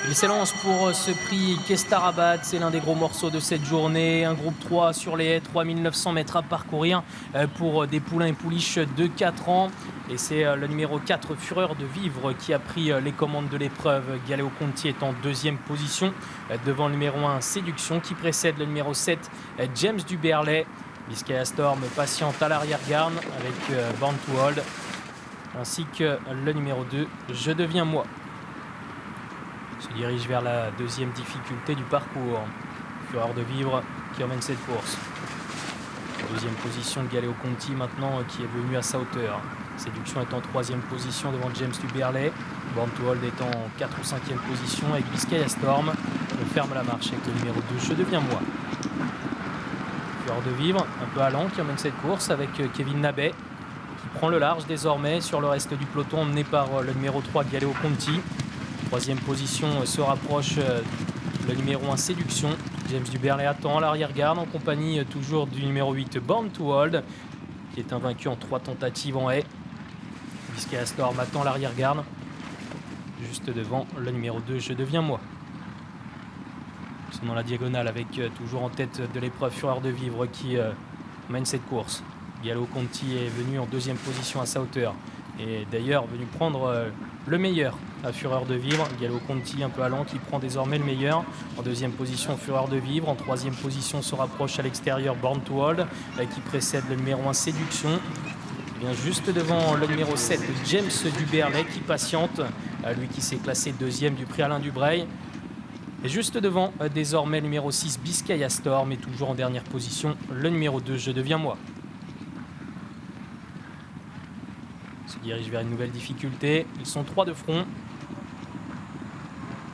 Il s'élance pour ce prix Kestarabad, c'est l'un des gros morceaux de cette journée. Un groupe 3 sur les haies, 3900 mètres à parcourir pour des poulains et pouliches de 4 ans. Et c'est le numéro 4, Fureur de Vivre, qui a pris les commandes de l'épreuve. Galeo Conti est en deuxième position devant le numéro 1, Séduction, qui précède le numéro 7, James Duberlet. Biscaya Storm patiente à l'arrière-garde avec Born to Hold, ainsi que le numéro 2, Je deviens moi. Se dirige vers la deuxième difficulté du parcours. Fureur de Vivre qui emmène cette course. Deuxième position de Galeo Conti maintenant qui est venu à sa hauteur. Séduction est en troisième position devant James Duberlet. Born to Hold est en 4 ou 5e position avec Biscaya Storm. On ferme la marche avec le numéro 2, Je deviens moi. Fureur de Vivre, un peu allant, qui emmène cette course avec Kevin Nabet, qui prend le large désormais sur le reste du peloton, emmené par le numéro 3, Galeo Conti. Troisième position se rapproche le numéro 1, Séduction. James Duberlet attend à l'arrière-garde en compagnie toujours du numéro 8, Born to Hold, qui est invaincu en 3 tentatives en haie. Biscaya Storm attend l'arrière-garde, juste devant le numéro 2, Je deviens moi. Ils sont dans la diagonale avec toujours en tête de l'épreuve Fureur de Vivre qui mène cette course. Galeo Conti est venu en deuxième position à sa hauteur et d'ailleurs venu prendre le meilleur à Fureur de Vivre. Galeo Conti un peu allant qui prend désormais le meilleur. En deuxième position Fureur de Vivre. En troisième position se rapproche à l'extérieur Born to Hold qui précède le numéro 1, Séduction. Il vient juste devant le numéro 7, James Duberlet, qui patiente. Lui qui s'est classé deuxième du prix Alain Dubreuil. Et juste devant désormais le numéro 6, Biscaya Storm. Et toujours en dernière position le numéro 2, Je deviens moi. Se dirige vers une nouvelle difficulté. Ils sont 3 de front.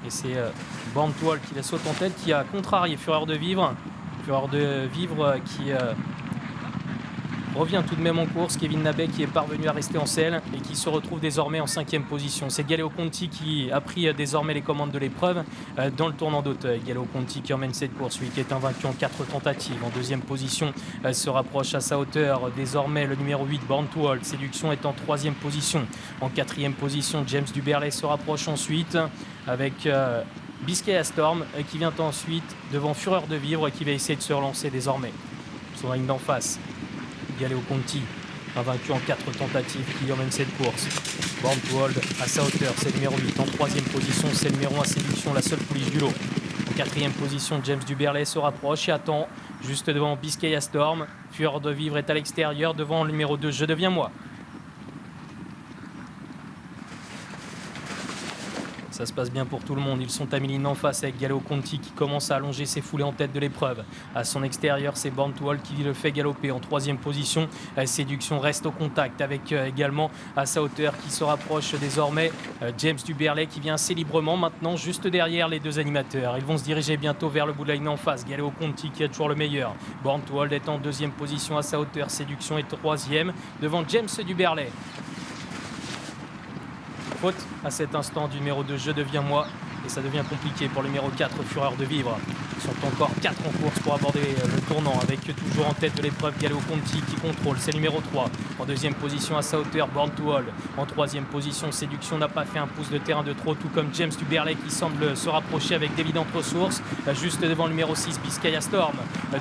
Et c'est Born to Hold qui la saute en tête, qui a contrarié Fureur de Vivre. Fureur de Vivre qui revient tout de même en course. Kevin Nabet qui est parvenu à rester en selle et qui se retrouve désormais en 5e position. C'est Galeo Conti qui a pris désormais les commandes de l'épreuve dans le tournant d'Auteuil. Galeo Conti qui emmène cette course, lui qui est invaincu en 4 tentatives. En deuxième position se rapproche à sa hauteur désormais le numéro 8, Born to Hold. Séduction est en 3e position. En 4e position, James Duberlet se rapproche ensuite avec Biscaya Storm qui vient ensuite devant Fureur de Vivre qui va essayer de se relancer désormais. Son ligne d'en face. Galeo Conti, invaincu en 4 tentatives, qui emmène cette course. Born to Hold à sa hauteur, c'est le numéro 8. En 3e position, c'est le numéro 1, Séduction, la seule pouliche du lot. En 4e position, James Duberlet se rapproche et attend juste devant Biscaya Storm. Fureur de Vivre est à l'extérieur devant le numéro 2, Je deviens moi. Ça se passe bien pour tout le monde. Ils sont à mi-ligne en face avec Galeo Conti qui commence à allonger ses foulées en tête de l'épreuve. À son extérieur, c'est Born to Hold qui le fait galoper en 3e position. Séduction reste au contact avec également à sa hauteur qui se rapproche désormais James Duberlet qui vient assez librement maintenant juste derrière les deux animateurs. Ils vont se diriger bientôt vers le bout de la ligne en face. Galeo Conti qui a toujours le meilleur. Born to Hold est en 2e position à sa hauteur. Séduction est 3e devant James Duberlet. Faute à cet instant du numéro 2, Je deviens moi. Et ça devient compliqué pour le numéro 4, Fureur de Vivre. Ils sont encore 4 en course pour aborder le tournant avec toujours en tête de l'épreuve Galeo Conti qui contrôle. C'est le numéro 3. En 2e position à sa hauteur, Born to Hold. En 3e position, Séduction n'a pas fait un pouce de terrain de trop, tout comme James Duberlet qui semble se rapprocher avec d'évidentes ressources. Juste devant le numéro 6, Biscaya Storm.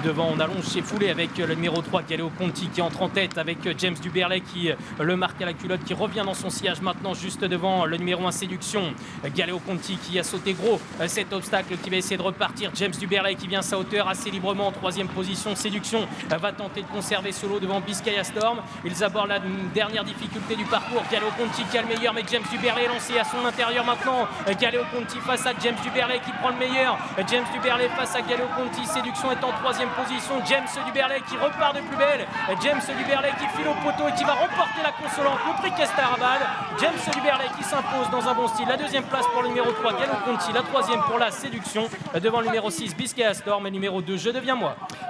Devant, on allonge ses foulées avec le numéro 3, Galeo Conti qui entre en tête avec James Duberlet qui le marque à la culotte, qui revient dans son sillage maintenant juste devant le numéro 1, Séduction. Galeo Conti qui a sauté gros cet obstacle, qui va essayer de repartir. James Duberlet qui vient à sa hauteur assez librement en 3e position. Séduction va tenter de conserver ce lot devant Biscaya Storm. Ils abordent la dernière difficulté du parcours. Galeo Conti qui a le meilleur, mais James Duberlet est lancé à son intérieur maintenant. Galeo Conti face à James Duberlet qui prend le meilleur. James Duberlet face à Galeo Conti. Séduction est en 3e position. James Duberlet qui repart de plus belle. James Duberlet qui file au poteau et qui va remporter la consolante, le prix Kestarabad. James Duberlet qui s'impose dans un bon style. La 2e place pour le numéro 3, Galeo Conti. La 3e pour la Séduction devant le numéro 6, Biscaya Storm, et numéro 2, Je deviens moi.